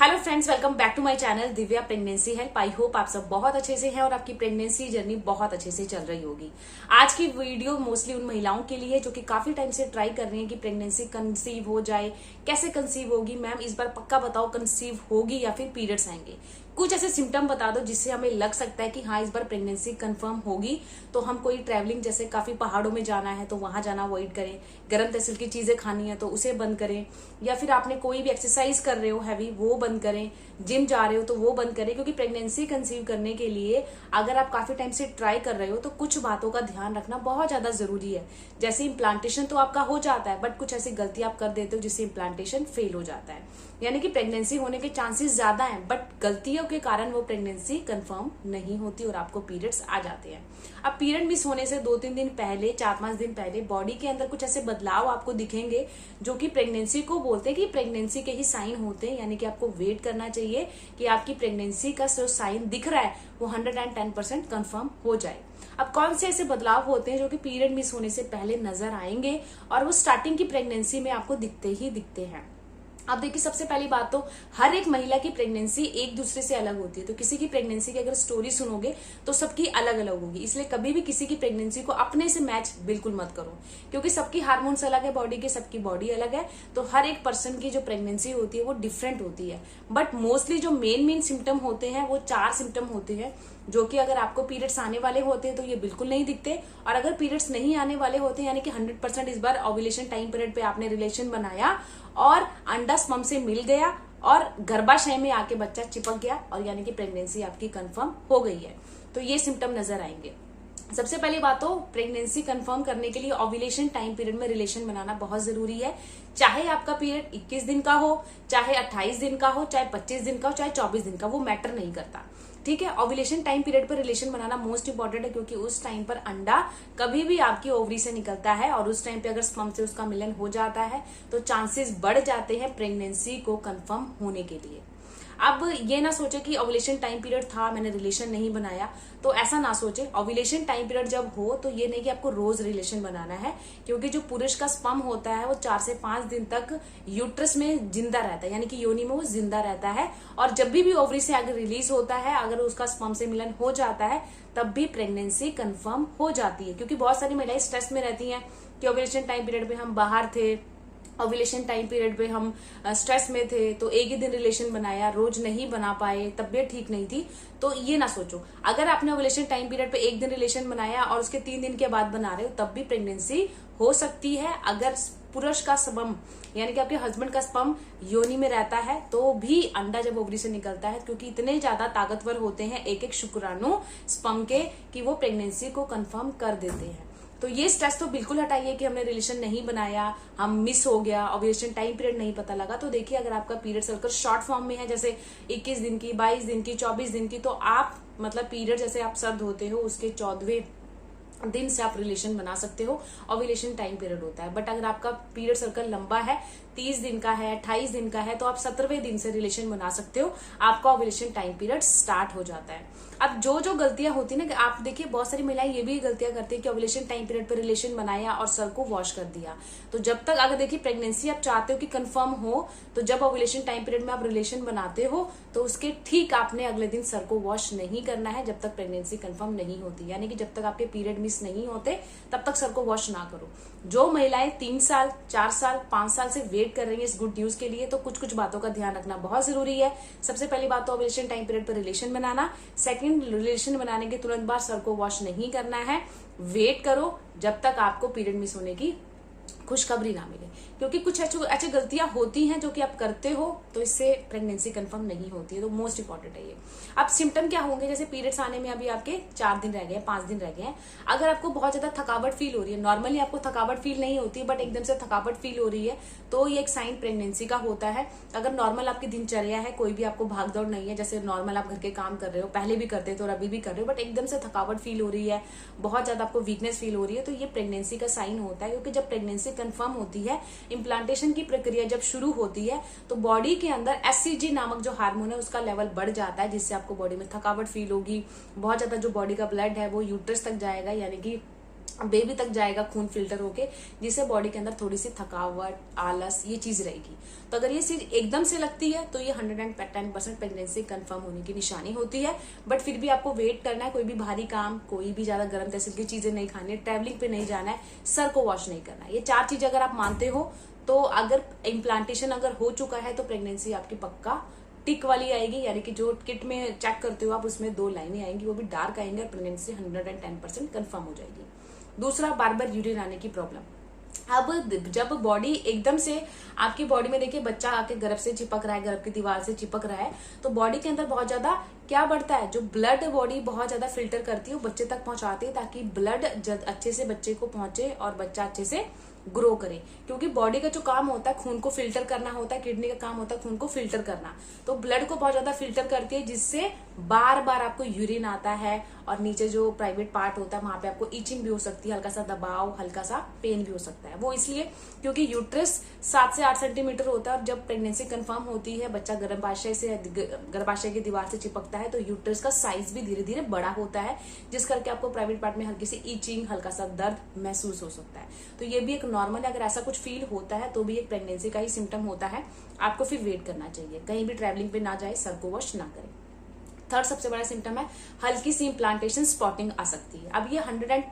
Hello friends, welcome back to my channel Divya pregnancy help. I hope आप सब बहुत अच्छे से हैं और आपकी प्रेगनेंसी जर्नी बहुत अच्छे से चल रही होगी। आज की वीडियो मोस्टली उन महिलाओं के लिए जो कि काफी टाइम से ट्राई कर रही हैं कि प्रेगनेंसी कंसीव हो जाए। कैसे कंसीव होगी मैम, इस बार पक्का बताओ कंसीव होगी या फिर पीरियड्स आएंगे। कुछ ऐसे सिम्टम बता दो जिससे हमें लग सकता है कि हाँ इस बार प्रेगनेंसी कंफर्म होगी। तो हम कोई ट्रैवलिंग जैसे काफी पहाड़ों में जाना है तो वहां जाना अवॉइड करें, गर्म तहसील की चीजें खानी है तो उसे बंद करें, या फिर आपने कोई भी एक्सरसाइज कर रहे हो हैवी वो बंद करें, जिम जा रहे हो तो वो बंद करें। क्योंकि प्रेगनेंसी कंसीव करने के लिए अगर आप काफी टाइम से ट्राई कर रहे हो तो कुछ बातों का ध्यान रखना बहुत ज्यादा जरूरी है। जैसे इम्प्लांटेशन तो आपका हो जाता है बट कुछ ऐसी गलती आप कर देते हो जिससे इम्प्लांटेशन फेल हो जाता है, यानी कि प्रेगनेंसी होने के चांसेस ज्यादा हैं बट गलतियों के कारण वो प्रेगनेंसी कंफर्म नहीं होती और आपको पीरियड्स आ जाते हैं। अब पीरियड मिस होने से 2-3 दिन पहले, 4-5 दिन पहले बॉडी के अंदर कुछ ऐसे बदलाव आपको दिखेंगे जो कि प्रेगनेंसी को बोलते हैं कि प्रेगनेंसी के ही साइन होते हैं। यानी कि आपको वेट करना चाहिए कि आपकी प्रेगनेंसी का जो साइन दिख रहा है वो 110% कंफर्म हो जाए। अब कौन से ऐसे बदलाव होते हैं जो कि पीरियड मिस होने से पहले नजर आएंगे और वो स्टार्टिंग की प्रेगनेंसी में आपको दिखते ही दिखते हैं। अब देखिए, सबसे पहली बात तो हर एक महिला की प्रेगनेंसी एक दूसरे से अलग होती है। तो किसी की प्रेगनेंसी की अगर स्टोरी सुनोगे तो सबकी अलग अलग होगी, इसलिए कभी भी किसी की प्रेगनेंसी को अपने से मैच बिल्कुल मत करो। क्योंकि सबकी हार्मोन्स अलग है बॉडी के, सबकी बॉडी अलग है, तो हर एक पर्सन की जो प्रेगनेंसी होती है वो डिफरेंट होती है। बट मोस्टली जो मेन सिम्टम होते हैं वो 4 सिम्टम होते हैं जो कि अगर आपको पीरियड्स आने वाले होते हैं तो ये बिल्कुल नहीं दिखते, और अगर पीरियड्स नहीं आने वाले होते हैं यानी कि 100% इस बार ओव्यूलेशन टाइम पीरियड पे आपने रिलेशन बनाया और अंडा स्पर्म से मिल गया और गर्भाशय में आके बच्चा चिपक गया और यानी कि प्रेगनेंसी आपकी कंफर्म हो गई है, तो ये सिम्टम नजर आएंगे। सबसे पहली बात तो प्रेगनेंसी कंफर्म करने के लिए ओव्यूलेशन टाइम पीरियड में रिलेशन बनाना बहुत जरूरी है। चाहे आपका पीरियड 21 दिन का हो, चाहे 28 दिन का हो, चाहे 25 दिन का हो, चाहे 24 दिन का, वो मैटर नहीं करता। ठीक है, ओव्यूलेशन टाइम पीरियड पर रिलेशन बनाना मोस्ट इंपॉर्टेंट है क्योंकि उस टाइम पर अंडा कभी भी आपकी ओवरी से निकलता है और उस टाइम पे अगर स्पर्म से उसका मिलन हो जाता है तो चांसेस बढ़ जाते हैं प्रेगनेंसी को कंफर्म होने के लिए। अब ये ना सोचे कि ओव्यूलेशन टाइम पीरियड था मैंने रिलेशन नहीं बनाया, तो ऐसा ना सोचे। ओव्यूलेशन टाइम पीरियड जब हो तो ये नहीं कि आपको रोज रिलेशन बनाना है, क्योंकि जो पुरुष का स्पर्म होता है वो 4 से 5 दिन तक यूट्रस में जिंदा रहता है, यानी कि योनि में वो जिंदा रहता है। और जब भी ओवरी से अगर रिलीज होता है, अगर उसका स्पर्म से मिलन हो जाता है तब भी प्रेगनेंसी कंफर्म हो जाती है। क्योंकि बहुत सारी महिलाएं स्ट्रेस में रहती हैं कि ओव्यूलेशन टाइम पीरियड में हम बाहर थे, ओव्यूलेशन टाइम पीरियड पे हम स्ट्रेस में थे तो एक ही दिन रिलेशन बनाया, रोज नहीं बना पाए, तबीयत ठीक नहीं थी। तो ये ना सोचो, अगर आपने ओव्यूलेशन टाइम पीरियड पे एक दिन रिलेशन बनाया और उसके 3 दिन के बाद बना रहे हो तब भी प्रेगनेंसी हो सकती है। अगर पुरुष का स्पर्म यानी कि आपके हस्बैंड का स्पर्म योनि में रहता है तो भी अंडा जब ओवरी से निकलता है, क्योंकि इतने ज्यादा ताकतवर होते हैं एक एक शुक्राणु स्पर्म के कि वो प्रेगनेंसी को कंफर्म कर देते हैं। तो ये स्ट्रेस तो बिल्कुल हटाइए कि हमने रिलेशन नहीं बनाया, हम मिस हो गया, ओव्यूलेशन टाइम पीरियड नहीं पता लगा। तो देखिए, अगर आपका पीरियड सर्कल शॉर्ट फॉर्म में है जैसे 21 दिन की, 22 दिन की, 24 दिन की, तो आप मतलब पीरियड जैसे आप सर्द होते हो उसके 14वें दिन से आप रिलेशन बना सकते हो, ओव्यूलेशन टाइम पीरियड होता है। बट अगर आपका पीरियड सर्कल लंबा है, 30 दिन का है, 28 दिन का है, तो आप 17वें दिन से रिलेशन बना सकते हो, आपका ओव्यूलेशन टाइम पीरियड स्टार्ट हो जाता है। अब जो गलतियां होती है ना, आप देखिए बहुत सारी महिलाएं ये भी गलतियां करती है कि ओव्यूलेशन टाइम पीरियड पर रिलेशन बनाया और सर को वॉश कर दिया। तो जब तक अगर देखिए प्रेगनेंसी आप चाहते हो कि कंफर्म हो तो जब ओव्यूलेशन टाइम पीरियड में आप रिलेशन बनाते हो तो उसके ठीक आपने अगले दिन सर को वॉश नहीं करना है जब तक प्रेगनेंसी कंफर्म नहीं होती। यानी कि जब तक आपके पीरियड मिस नहीं होते तब तक सर को वॉश ना करो। जो महिलाएं 3 साल, 4 साल, 5 साल से वेट कर रही है इस गुड न्यूज के लिए, तो कुछ बातों का ध्यान रखना बहुत जरूरी है। सबसे पहली बात तो ओव्यूलेशन टाइम पीरियड पर रिलेशन बनाना। सेकंड, रिलेशन बनाने के तुरंत बाद सर को वॉश नहीं करना है। वेट करो जब तक आपको पीरियड मिस होने की खुशखबरी ना मिले, क्योंकि कुछ अच्छी गलतियां होती हैं जो कि आप करते हो तो इससे प्रेगनेंसी कंफर्म नहीं होती है। तो मोस्ट इंपॉर्टेंट है ये। अब सिम्टम क्या होंगे, जैसे पीरियड्स आने में अभी आपके 4 दिन रह गए, 5 दिन रह गए हैं। अगर आपको बहुत ज्यादा थकावट फील हो रही है, नॉर्मली आपको थकावट फील नहीं होती है बट एकदम से थकावट फील हो रही है, तो ये एक साइन प्रेगनेंसी का होता है। अगर नॉर्मल आपकी दिनचर्या है, कोई भी आपको भागदौड़ नहीं है, जैसे नॉर्मल आप घर के काम कर रहे हो, पहले भी करते थे और अभी भी कर रहे हो, बट एकदम से थकावट फील हो रही है, बहुत ज्यादा आपको वीकनेस फील हो रही है, तो ये प्रेगनेंसी का साइन होता है। क्योंकि जब प्रेगनेंसी कंफर्म होती है, इम्प्लांटेशन की प्रक्रिया जब शुरू होती है तो बॉडी के अंदर एससीजी नामक जो हार्मोन है उसका लेवल बढ़ जाता है, जिससे आपको बॉडी में थकावट फील होगी। बहुत ज्यादा जो बॉडी का ब्लड है वो यूट्रस तक जाएगा, यानी कि बेबी तक जाएगा खून फिल्टर होके, जिससे बॉडी के अंदर थोड़ी सी थकावट, आलस, ये चीज रहेगी। तो अगर ये चीज एकदम से लगती है तो ये 110% प्रेगनेंसी कंफर्म होने की निशानी होती है। बट फिर भी आपको वेट करना है, कोई भी भारी काम, कोई भी ज्यादा गर्म तहसील की चीजें नहीं खानी है, ट्रैवलिंग पे नहीं जाना है, सर को वॉश नहीं करना है। ये 4 चीज अगर आप मानते हो तो अगर इम्प्लांटेशन अगर हो चुका है तो प्रेगनेंसी आपकी पक्का टिक वाली आएगी, यानी कि जो किट में चेक करते हो आप उसमें 2 लाइनें आएंगी, वो भी डार्क आएंगे और प्रेगनेंसी 110% कंफर्म हो जाएगी। दूसरा, बार बार यूरिन आने की प्रॉब्लम। अब जब बॉडी एकदम से आपकी बॉडी में देखिए बच्चा आके गर्भ से चिपक रहा है, गर्भ की दीवार से चिपक रहा है, तो बॉडी के अंदर बहुत ज्यादा क्या बढ़ता है, जो ब्लड बॉडी बहुत ज्यादा फिल्टर करती है वो बच्चे तक पहुंचाती है, ताकि ब्लड अच्छे से बच्चे को पहुंचे और बच्चा अच्छे से ग्रो करे। क्योंकि बॉडी का जो काम होता है खून को फिल्टर करना होता है, किडनी का काम होता है खून को फिल्टर करना, तो ब्लड को बहुत ज्यादा फिल्टर करती है, जिससे बार बार आपको यूरिन आता है और नीचे जो प्राइवेट पार्ट होता है वहां पे आपको ईचिंग भी हो सकती है, हल्का सा दबाव, हल्का सा पेन भी हो सकता है। वो इसलिए क्योंकि यूट्रस 7 से 8 सेंटीमीटर होता है और जब प्रेगनेंसी कंफर्म होती है, बच्चा गर्भाशय की दीवार से चिपकता है, तो यूट्रस का साइज भी धीरे धीरे बड़ा होता है, जिस करके आपको प्राइवेट पार्ट में हल्की सी ईचिंग, हल्का सा दर्द महसूस हो सकता है। तो ये भी एक नॉर्मल, अगर ऐसा कुछ फील होता है तो भी एक प्रेगनेंसी का ही सिम्टम होता है। आपको फिर वेट करना चाहिए, कहीं भी ट्रैवलिंग पे ना जाए, सर को वॉश ना करें। थर्ड सबसे बड़ा सिम्टम है हल्की सी इम्प्लांटेशन स्पॉटिंग आ सकती है। अब ये 100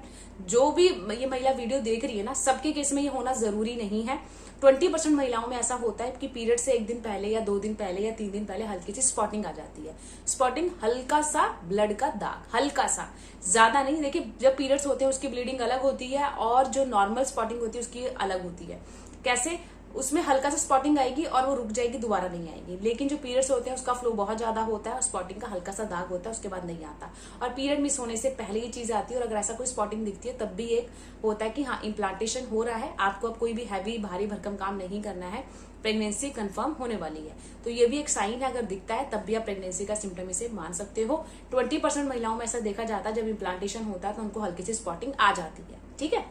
जो भी ये महिला वीडियो देख रही है ना, सबके केस में ये होना जरूरी नहीं है। 20% महिलाओं में ऐसा होता है कि पीरियड से 1 दिन पहले या 2 दिन पहले या 3 दिन पहले हल्की सी स्पॉटिंग आ जाती है। स्पॉटिंग हल्का सा ब्लड का दाग, हल्का सा, ज्यादा नहीं। देखिए जब पीरियड्स होते हैं उसकी ब्लीडिंग अलग होती है और जो नॉर्मल स्पॉटिंग होती है उसकी अलग होती है। कैसे? उसमें हल्का सा स्पॉटिंग आएगी और वो रुक जाएगी, दोबारा नहीं आएगी। लेकिन जो पीरियड्स होते हैं उसका फ्लो बहुत ज्यादा होता है और स्पॉटिंग का हल्का सा दाग होता है, उसके बाद नहीं आता। और पीरियड मिस होने से पहले ये चीज आती है, और अगर ऐसा कोई स्पॉटिंग दिखती है तब भी एक होता है कि हाँ इम्प्लांटेशन हो रहा है, आपको अब कोई भी हैवी भारी भरकम काम नहीं करना है, प्रेगनेंसी कंफर्म होने वाली है। तो ये भी एक साइन है, अगर दिखता है तब भी आप प्रेगनेंसी का सिम्टम इसे मान सकते हो। 20% महिलाओं में ऐसा देखा जाता है, जब इम्प्लांटेशन होता है तो उनको हल्की सी स्पॉटिंग आ जाती है। ठीक है।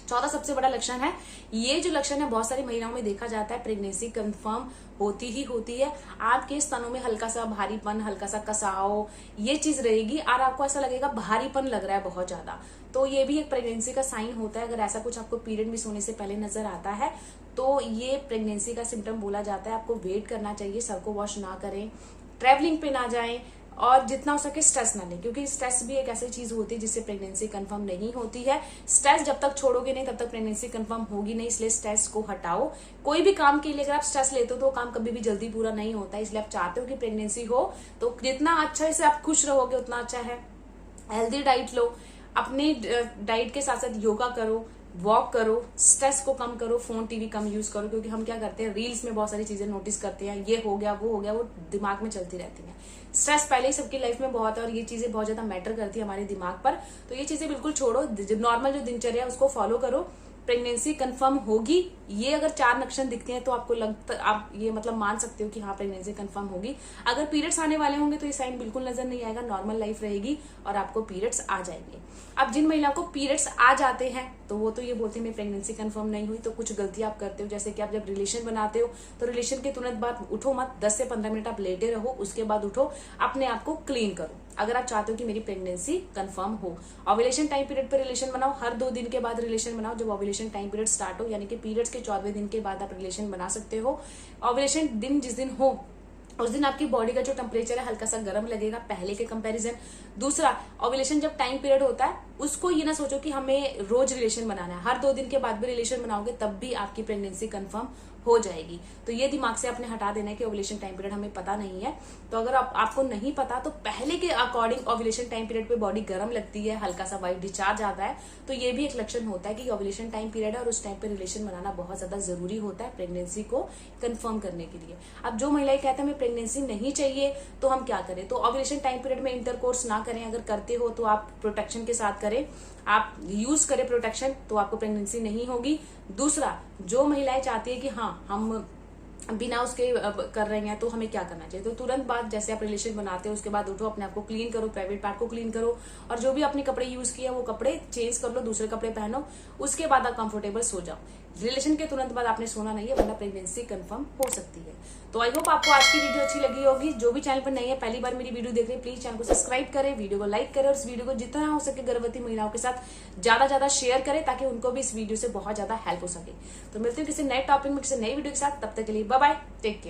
चौथा सबसे बड़ा लक्षण है, ये जो लक्षण है बहुत सारी महिलाओं में देखा जाता है, प्रेगनेंसी कंफर्म होती ही होती है। आपके स्तनों में हल्का सा भारीपन, हल्का सा कसाव, ये चीज रहेगी और आपको ऐसा लगेगा भारीपन लग रहा है बहुत ज्यादा। तो ये भी एक प्रेगनेंसी का साइन होता है। अगर ऐसा कुछ आपको पीरियड मिस होने से पहले नजर आता है तो ये प्रेगनेंसी का सिम्टम बोला जाता है। आपको वेट करना चाहिए, सर को वॉश ना करें, ट्रैवलिंग पे ना जाएं और जितना हो सके स्ट्रेस ना लें, क्योंकि स्ट्रेस भी एक ऐसी चीज होती है जिससे प्रेगनेंसी कंफर्म नहीं होती है। स्ट्रेस जब तक छोड़ोगे नहीं तब तक प्रेगनेंसी कंफर्म होगी नहीं, इसलिए स्ट्रेस को हटाओ। कोई भी काम के लिए अगर आप स्ट्रेस लेते हो तो काम कभी भी जल्दी पूरा नहीं होता है, इसलिए आप चाहते हो कि प्रेगनेंसी हो तो जितना अच्छा से आप खुश रहोगे उतना अच्छा है। हेल्दी डाइट लो, अपनी डाइट के साथ साथ योगा करो, वॉक करो, स्ट्रेस को कम करो, फोन टीवी कम यूज करो, क्योंकि हम क्या करते हैं रील्स में बहुत सारी चीजें नोटिस करते हैं, ये हो गया वो हो गया, वो दिमाग में चलती रहती हैं। स्ट्रेस पहले ही सबकी लाइफ में बहुत है और ये चीजें बहुत ज्यादा मैटर करती है हमारे दिमाग पर, तो ये चीजें बिल्कुल छोड़ो। नॉर्मल जो दिनचर्या है उसको फॉलो करो, प्रेगनेंसी कंफर्म होगी। ये अगर 4 लक्षण दिखते हैं तो आपको लगता, आप ये मतलब मान सकते हो कि हाँ प्रेगनेंसी कंफर्म होगी। अगर पीरियड्स आने वाले होंगे तो ये साइन बिल्कुल नजर नहीं आएगा, नॉर्मल लाइफ रहेगी और आपको पीरियड्स आ जाएंगे। अब जिन महिलाओं को पीरियड्स आ जाते हैं तो वो तो ये बोलते हैं मेरी प्रेगनेंसी कंफर्म नहीं हुई। तो कुछ गलती आप करते हो, जैसे कि आप जब रिलेशन बनाते हो तो रिलेशन के तुरंत बाद उठो मत, 10 से 15 मिनट आप लेटे रहो, उसके बाद उठो, अपने आप को क्लीन करो अगर आप चाहते हो कि मेरी प्रेगनेंसी कंफर्म हो। ओव्यूलेशन टाइम पीरियड पर रिलेशन बनाओ, हर 2 दिन के बाद रिलेशन बनाओ। जब ओव्यूलेशन टाइम पीरियड स्टार्ट हो, यानी कि पीरियड्स के 14वें दिन के बाद आप रिलेशन बना सकते हो। ओव्यूलेशन दिन जिस दिन हो उस दिन आपकी बॉडी का जो टेम्परेचर है हल्का सा गर्म लगेगा पहले के कंपैरिजन। दूसरा, ओव्यूलेशन जब टाइम पीरियड होता है उसको ये ना सोचो कि हमें रोज रिलेशन बनाना है, हर 2 दिन के बाद भी रिलेशन बनाओगे तब भी आपकी प्रेगनेंसी कंफर्म हो जाएगी। तो ये दिमाग से आपने हटा देना है कि ओव्यूलेशन टाइम पीरियड हमें पता नहीं है। तो अगर आपको नहीं पता तो पहले के अकॉर्डिंग ओव्यूलेशन टाइम पीरियड पे बॉडी गर्म लगती है, हल्का सा वाइट डिस्चार्ज आता है, तो ये भी एक लक्षण होता है कि ओव्यूलेशन टाइम पीरियड है और उस टाइम पे रिलेशन बनाना बहुत ज्यादा जरूरी होता है प्रेगनेंसी को कंफर्म करने के लिए। अब जो महिलाएं कहते हैं हमें प्रेगनेंसी नहीं चाहिए तो हम क्या करें? तो ओव्यूलेशन टाइम पीरियड में इंटरकोर्स ना करें, अगर करते हो तो आप प्रोटेक्शन के साथ करें, आप यूज करें प्रोटेक्शन, तो आपको प्रेगनेंसी नहीं होगी। दूसरा, जो महिलाएं चाहती है कि हाँ हम बिना उसके कर रहे हैं तो हमें क्या करना चाहिए? तो तुरंत बाद जैसे आप रिलेशन बनाते हो उसके बाद उठो, अपने आप को क्लीन करो, प्राइवेट पार्ट को क्लीन करो और जो भी अपने कपड़े यूज किया वो कपड़े चेंज कर लो, दूसरे कपड़े पहनो, उसके बाद आप कंफर्टेबल सो जाओ। रिलेशन के तुरंत बाद आपने सोना नहीं है, वरना प्रेगनेंसी कंफर्म हो सकती है। तो आई होप आपको आज की वीडियो अच्छी लगी होगी। जो भी चैनल पर नहीं है, पहली बार मेरी वीडियो देख रहे हैं, प्लीज चैनल को सब्सक्राइब करें, वीडियो को लाइक करें और इस वीडियो को जितना हो सके गर्भवती महिलाओं के साथ ज्यादा शेयर करें, ताकि उनको भी इस वीडियो से बहुत ज्यादा हेल्प हो सके। तो मिलते हैं किसी नए टॉपिक में, किसी नई वीडियो के साथ। तब तक के लिए बाय बाय, टेक केयर।